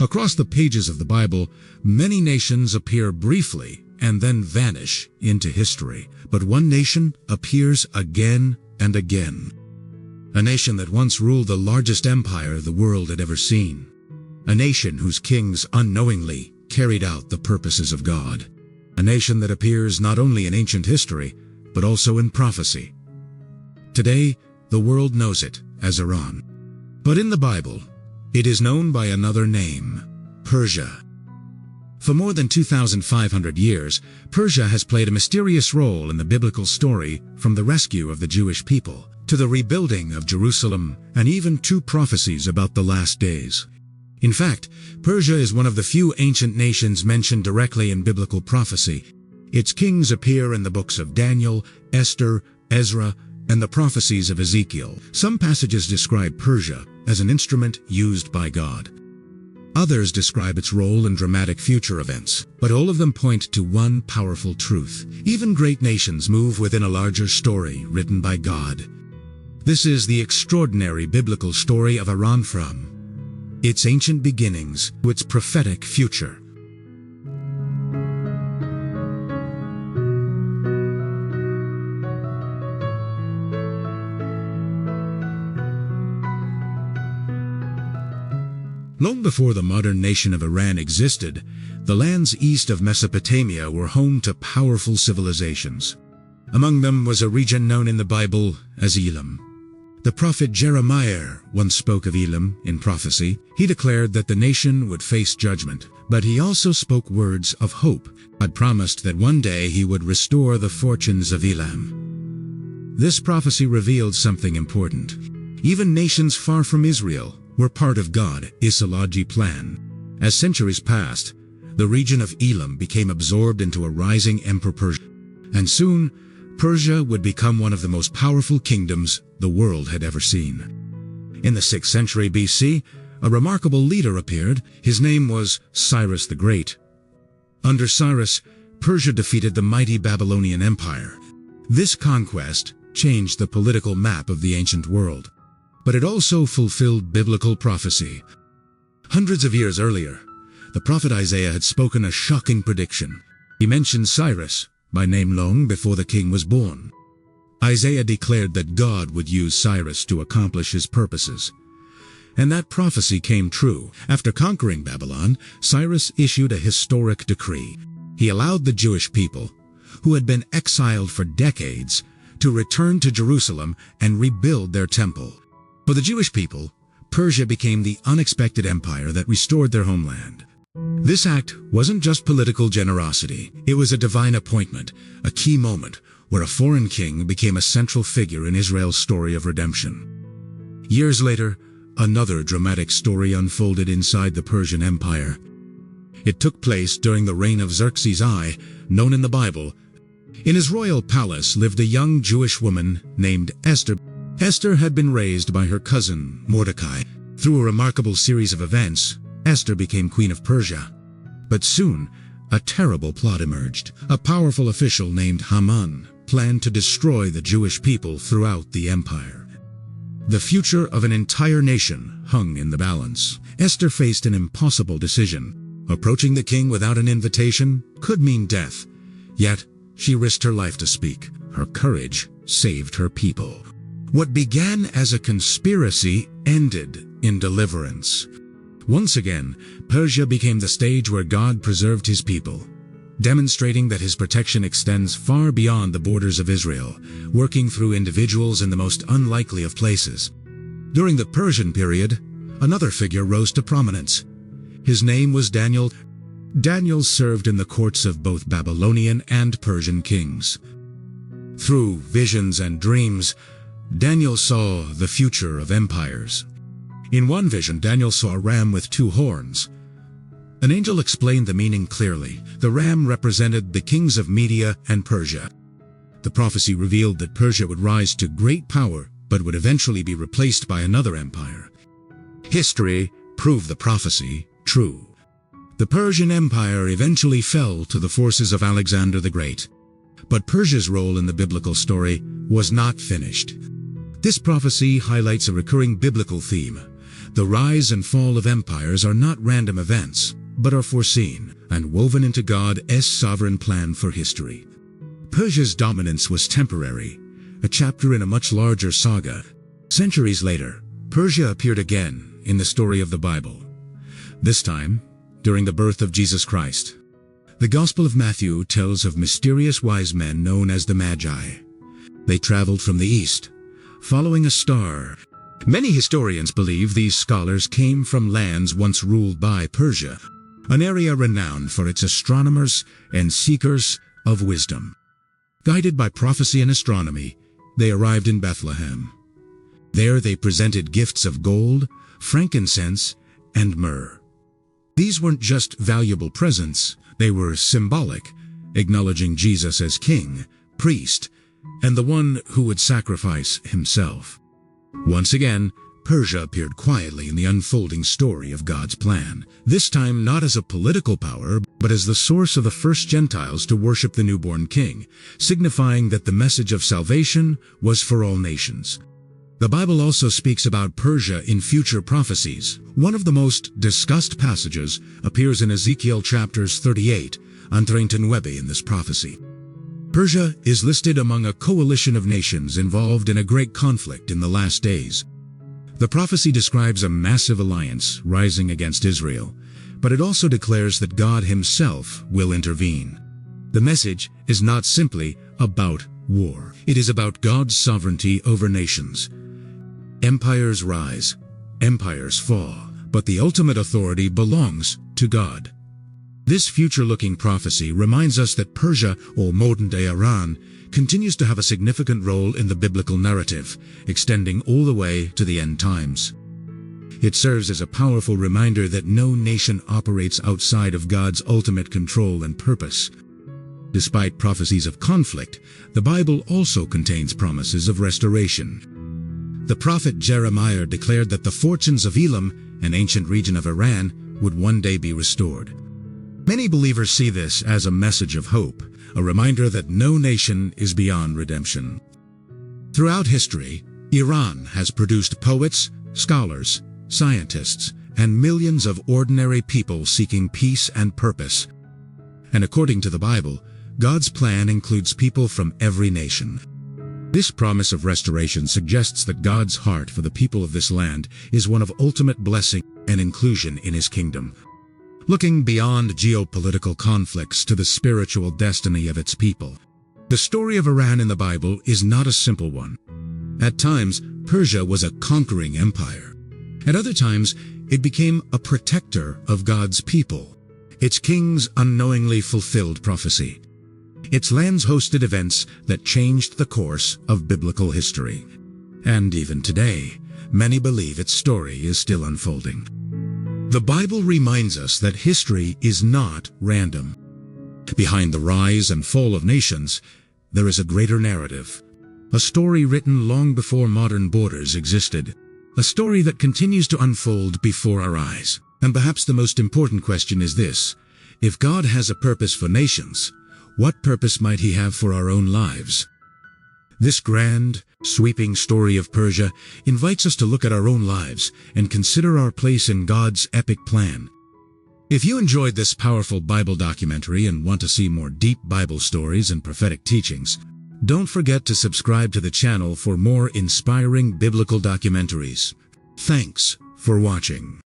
Across the pages of the Bible, many nations appear briefly and then vanish into history. But one nation appears again and again. A nation that once ruled the largest empire the world had ever seen. A nation whose kings unknowingly carried out the purposes of God. A nation that appears not only in ancient history, but also in prophecy. Today, the world knows it as Iran. But in the Bible, it is known by another name, Persia. For more than 2,500 years, Persia has played a mysterious role in the biblical story, from the rescue of the Jewish people to the rebuilding of Jerusalem, and even two prophecies about the last days. In fact, Persia is one of the few ancient nations mentioned directly in biblical prophecy. Its kings appear in the books of Daniel, Esther, Ezra, and the prophecies of Ezekiel. Some passages describe Persia as an instrument used by God. Others describe its role in dramatic future events, but all of them point to one powerful truth. Even great nations move within a larger story written by God. This is the extraordinary biblical story of Iran, from its ancient beginnings to its prophetic future. Long before the modern nation of Iran existed, the lands east of Mesopotamia were home to powerful civilizations. Among them was a region known in the Bible as Elam. The prophet Jeremiah once spoke of Elam in prophecy. He declared that the nation would face judgment, but he also spoke words of hope. God promised that one day he would restore the fortunes of Elam. This prophecy revealed something important. Even nations far from Israel were part of God's Isology plan. As centuries passed, the region of Elam became absorbed into a rising Emperor Persia, and soon Persia would become one of the most powerful kingdoms the world had ever seen. In the 6th century BC, a remarkable leader appeared. His name was Cyrus the Great. Under Cyrus, Persia defeated the mighty Babylonian Empire. This conquest changed the political map of the ancient world, but it also fulfilled biblical prophecy. Hundreds of years earlier, the prophet Isaiah had spoken a shocking prediction. He mentioned Cyrus by name long before the king was born. Isaiah declared that God would use Cyrus to accomplish his purposes. And that prophecy came true. After conquering Babylon, Cyrus issued a historic decree. He allowed the Jewish people, who had been exiled for decades, to return to Jerusalem and rebuild their temple. For the Jewish people, Persia became the unexpected empire that restored their homeland. This act wasn't just political generosity. It was a divine appointment, a key moment where a foreign king became a central figure in Israel's story of redemption. Years later, another dramatic story unfolded inside the Persian Empire. It took place during the reign of Xerxes I, known in the Bible. In his royal palace lived a young Jewish woman named Esther. Esther had been raised by her cousin, Mordecai. Through a remarkable series of events, Esther became queen of Persia. But soon, a terrible plot emerged. A powerful official named Haman planned to destroy the Jewish people throughout the empire. The future of an entire nation hung in the balance. Esther faced an impossible decision. Approaching the king without an invitation could mean death. Yet, she risked her life to speak. Her courage saved her people. What began as a conspiracy ended in deliverance. Once again, Persia became the stage where God preserved his people, demonstrating that his protection extends far beyond the borders of Israel, working through individuals in the most unlikely of places. During the Persian period, another figure rose to prominence. His name was Daniel. Daniel served in the courts of both Babylonian and Persian kings. Through visions and dreams, Daniel saw the future of empires. In one vision, Daniel saw a ram with 2 horns. An angel explained the meaning clearly. The ram represented the kings of Media and Persia. The prophecy revealed that Persia would rise to great power, but would eventually be replaced by another empire. History proved the prophecy true. The Persian Empire eventually fell to the forces of Alexander the Great. But Persia's role in the biblical story was not finished. This prophecy highlights a recurring biblical theme. The rise and fall of empires are not random events, but are foreseen and woven into God's sovereign plan for history. Persia's dominance was temporary, a chapter in a much larger saga. Centuries later, Persia appeared again in the story of the Bible. This time, during the birth of Jesus Christ. The Gospel of Matthew tells of mysterious wise men known as the Magi. They traveled from the east, following a star. Many historians believe these scholars came from lands once ruled by Persia, an area renowned for its astronomers and seekers of wisdom. Guided by prophecy and astronomy, they arrived in Bethlehem. There they presented gifts of gold, frankincense, and myrrh. These weren't just valuable presents, they were symbolic, acknowledging Jesus as king, priest, and the one who would sacrifice himself. Once again, Persia appeared quietly in the unfolding story of God's plan, this time not as a political power, but as the source of the first Gentiles to worship the newborn king, signifying that the message of salvation was for all nations. The Bible also speaks about Persia in future prophecies. One of the most discussed passages appears in Ezekiel chapters 38 and 39 in this prophecy. Persia is listed among a coalition of nations involved in a great conflict in the last days. The prophecy describes a massive alliance rising against Israel, but it also declares that God himself will intervene. The message is not simply about war. It is about God's sovereignty over nations. Empires rise, empires fall, but the ultimate authority belongs to God. This future-looking prophecy reminds us that Persia, or modern-day Iran, continues to have a significant role in the biblical narrative, extending all the way to the end times. It serves as a powerful reminder that no nation operates outside of God's ultimate control and purpose. Despite prophecies of conflict, the Bible also contains promises of restoration. The prophet Jeremiah declared that the fortunes of Elam, an ancient region of Iran, would one day be restored. Many believers see this as a message of hope, a reminder that no nation is beyond redemption. Throughout history, Iran has produced poets, scholars, scientists, and millions of ordinary people seeking peace and purpose. And according to the Bible, God's plan includes people from every nation. This promise of restoration suggests that God's heart for the people of this land is one of ultimate blessing and inclusion in his kingdom. Looking beyond geopolitical conflicts to the spiritual destiny of its people. The story of Iran in the Bible is not a simple one. At times, Persia was a conquering empire. At other times, it became a protector of God's people. Its kings unknowingly fulfilled prophecy. Its lands hosted events that changed the course of biblical history. And even today, many believe its story is still unfolding. The Bible reminds us that history is not random. Behind the rise and fall of nations, there is a greater narrative. A story written long before modern borders existed. A story that continues to unfold before our eyes. And perhaps the most important question is this: if God has a purpose for nations, what purpose might he have for our own lives? This grand, sweeping story of Persia invites us to look at our own lives and consider our place in God's epic plan. If you enjoyed this powerful Bible documentary and want to see more deep Bible stories and prophetic teachings, don't forget to subscribe to the channel for more inspiring biblical documentaries. Thanks for watching.